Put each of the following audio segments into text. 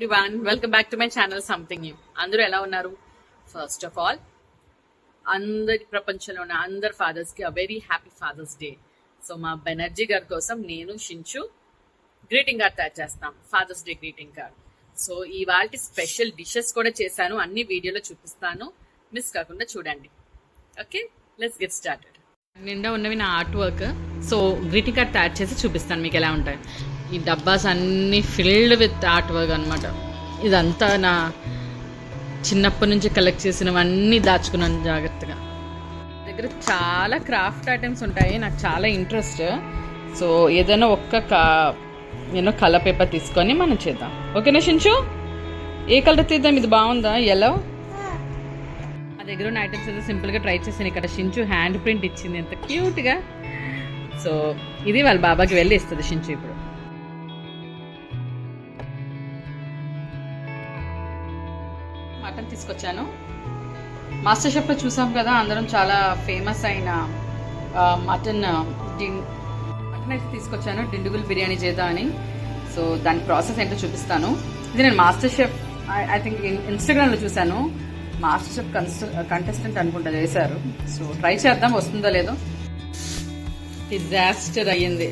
Everyone, welcome back to my channel something new. అందరూ ఎలా ఉన్నారు? ఫస్ట్ ఆఫ్ ఆల్ అందరి ప్రపంచంలో ఉన్న అందరు ఫాదర్స్ కి very happy fathers day. So మా బెనర్జీ గారి కోసం నేను షించు గ్రీటింగ్ కార్డ్ తయారు చేస్తాం, fathers day greeting card. So ఇవాళ స్పెషల్ డిషెస్ కూడా చేశాను, అన్ని వీడియోలో చూపిస్తాను, మిస్ కాకుండా చూడండి. Okay, let's get started. నిండా ఉన్నవి నా art work. So greeting card తయారు చేసి చూపిస్తాను మీకు ఎలా ఉంటాయి. ఈ డబ్బాస్ అన్నీ ఫిల్డ్ విత్ ఆర్ట్ వర్క్ అనమాట. ఇదంతా నా చిన్నప్పటి నుంచి కలెక్ట్ చేసినవన్నీ దాచుకున్నాను జాగ్రత్తగా. దగ్గర చాలా క్రాఫ్ట్ ఐటమ్స్ ఉంటాయి, నాకు చాలా ఇంట్రెస్ట్. సో ఏదైనా ఒక్క కలర్ పేపర్ తీసుకొని మనం చేద్దాం. ఓకేనా షించు? ఏ కలర్ తీద్దాం? ఇది బాగుందా? ఎల్లో. నా దగ్గర ఉన్న ఐటమ్స్ ఏదో సింపుల్గా ట్రై చేశాను. ఇక్కడ షించు హ్యాండ్ ప్రింట్ ఇచ్చింది ఎంత క్యూట్గా. సో ఇది వాళ్ళ బాబాకి వెళ్ళి ఇస్తుంది షించు. ఇప్పుడు మటన్ తీసుకొచ్చాను. మాస్టర్ షెఫ్లో చూసాం కదా, అందరం చాలా ఫేమస్ అయిన మటన్ అయితే తీసుకొచ్చాను, డిండుగుల్ బిర్యానీ చేద్దామని. సో దాని ప్రాసెస్ ఏంటో చూపిస్తాను. ఇది నేను మాస్టర్ షెఫ్ ఐ థింక్ ఇన్స్టాగ్రామ్లో చూశాను. మాస్టర్ షెఫ్ కంటెస్టెంట్ అనుకుంటా చేశారు. సో ట్రై చేద్దాం, వస్తుందో లేదో. డిజాస్టర్ అయ్యింది.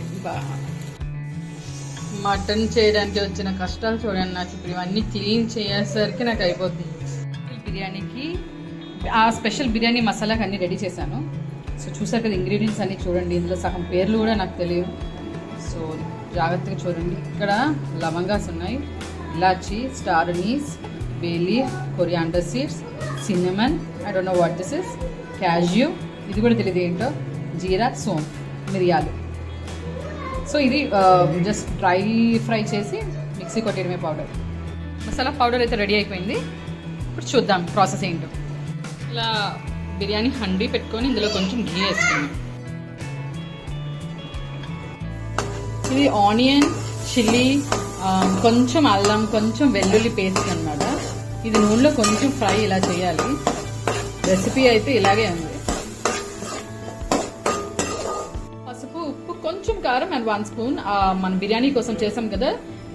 మటన్ చేయడానికి వచ్చిన కష్టాలు చూడండి. నాకు ఇప్పుడు ఇవన్నీ క్లీన్ చేసేసరికి నాకు అయిపోతుంది. బిర్యానీకి ఆ స్పెషల్ బిర్యానీ మసాలాకి అన్నీ రెడీ చేశాను. సో చూసారు కదా ఇంగ్రీడియంట్స్ అన్నీ చూడండి. ఇందులో సగం పేర్లు కూడా నాకు తెలియదు. సో జాగ్రత్తగా చూడండి. ఇక్కడ లవంగాస్ ఉన్నాయి, ఇలాచి, star anise, bay leaf, coriander seeds, cinnamon, I don't know what this is, cashew, ఇది కూడా తెలియదు ఏంటో, జీరా, సోంఫ్, మిరియాలు. సో ఇది జస్ట్ డ్రై ఫ్రై చేసి మిక్సీ కొట్టడమే పౌడర్. మసాలా పౌడర్ అయితే రెడీ అయిపోయింది. ఇప్పుడు చూద్దాం ప్రాసెస్ ఏంటో. ఇలా బిర్యానీ హండీ పెట్టుకొని ఇందులో కొంచెం ఘీ వేసుకున్నాం. ఇది ఆనియన్, చిల్లీ, కొంచెం అల్లం, కొంచెం వెల్లుల్లి పేస్ట్ అన్నమాట. ఇది నూనెలో కొంచెం ఫ్రై ఇలా చేయాలి. రెసిపీ అయితే ఇలాగే ఉంది. కొంచెం కారం అండ్ 1 స్పూన్ మన బిర్యానీ కోసం చేసాం కదా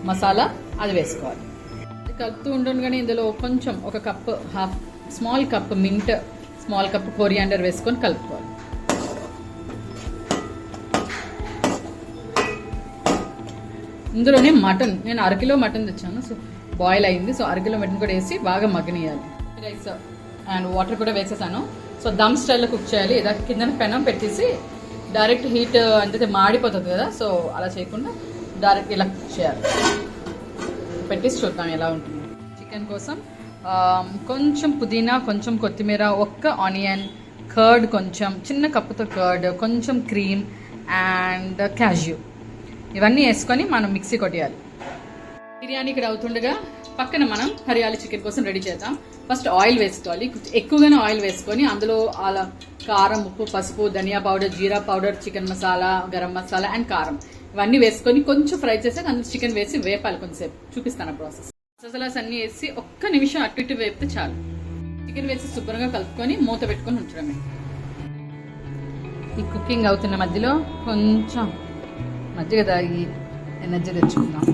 మసాలా, అది వేసుకోవాలి. కలుపుతూ ఉండగానే ఇందులో కొంచెం ఒక cup, small cup mint, small cup coriander వేసుకొని కలుపుకోవాలి. ఇందులోనే మటన్, నేను 1/2 కిలో మటన్ తెచ్చాను. సో బాయిల్ అయింది. సో 1/2 కిలో మటన్ కూడా వేసి బాగా మగ్గనియాలి. రైస్ అండ్ వాటర్ కూడా వేసేసాను. సో దమ్ స్టైల్లో కుక్ చేయాలి. ఇలా కింద పెనం పెట్టేసి డైరెక్ట్ హీట్ అంటే మాడిపోతుంది కదా, సో అలా చేయకుండా డైరెక్ట్ ఇలా కుక్ చేయాలి. పెట్టేసి చూద్దాం ఎలా ఉంటుంది. చికెన్ కోసం కొంచెం పుదీనా, కొంచెం కొత్తిమీర, ఒక్క ఆనియన్, కర్డ్, కొంచెం చిన్న కప్పుతో కర్డ్, కొంచెం క్రీమ్ అండ్ క్యాష్యూ, ఇవన్నీ వేసుకొని మనం మిక్సీ కొట్టేయాలి. బిర్యానీ ఇక్కడ అవుతుండగా పక్కన మనం హరియాలి చికెన్ కోసం రెడీ చేద్దాం. ఫస్ట్ ఆయిల్ వేసుకోవాలి. ఎక్కువగానే ఆయిల్ వేసుకొని అందులో అలా కారం, ఉప్పు, పసుపు, ధనియా పౌడర్, జీరా powder, chicken masala, garam masala and కారం, ఇవన్నీ వేసుకొని కొంచెం ఫ్రై చేసాక అందులో చికెన్ వేసి వేపాలి. కొంచెంసేపు చూపిస్తాను ప్రాసెస్. మసాలాస్ అన్ని వేసి ఒక్క నిమిషం అటు ఇటు వేపితే చాలు. చికెన్ వేసి శుభ్రంగా కలుపుకొని మూత పెట్టుకొని ఉంచడమే. ఈ కుకింగ్ అవుతున్న మధ్యలో కొంచెం మజ్జిగ తాగి ఎనర్జీ తెచ్చుకుందాం.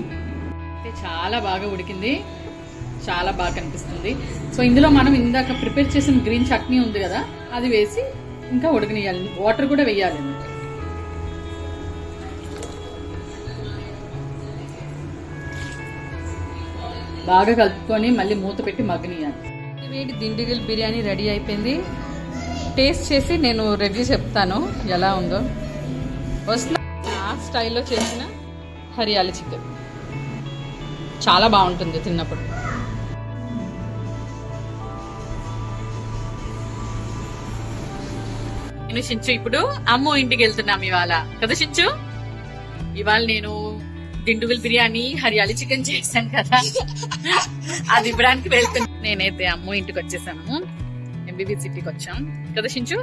చాలా బాగా ఉడికింది, చాలా బాగా కనిపిస్తుంది. సో ఇందులో మనం ఇందాక ప్రిపేర్ చేసిన గ్రీన్ చట్నీ ఉంది కదా, అది వేసి ఇంకా ఉడకనియాలి. వాటర్ కూడా వేయాలి. బాగా కలుపుకొని మళ్ళీ మూత పెట్టి మగ్గనియాలి. వేడి దిండిగల్ బిర్యానీ రెడీ అయిపోయింది. టేస్ట్ చేసి నేను రివ్యూ చెప్తాను ఎలా ఉందో. వస్తున్నా ఆ స్టైల్లో చేసిన హరియాలి చికెన్ చాలా బాగుంటుంది తిన్నప్పుడు. నేను షించు ఇప్పుడు అమ్మో ఇంటికి వెళ్తున్నాం ఇవాళ కదా షించు. ఇవాళ నేను దిండుగుల్ బిర్యానీ, హరియాలి చికెన్ చేశాను కదా, అది ఇవ్వడానికి వెళ్తున్నా. నేనైతే అమ్మో ఇంటికి వచ్చేసాను. ఎంబీబీ సిటీకి వచ్చాం కదా షించు.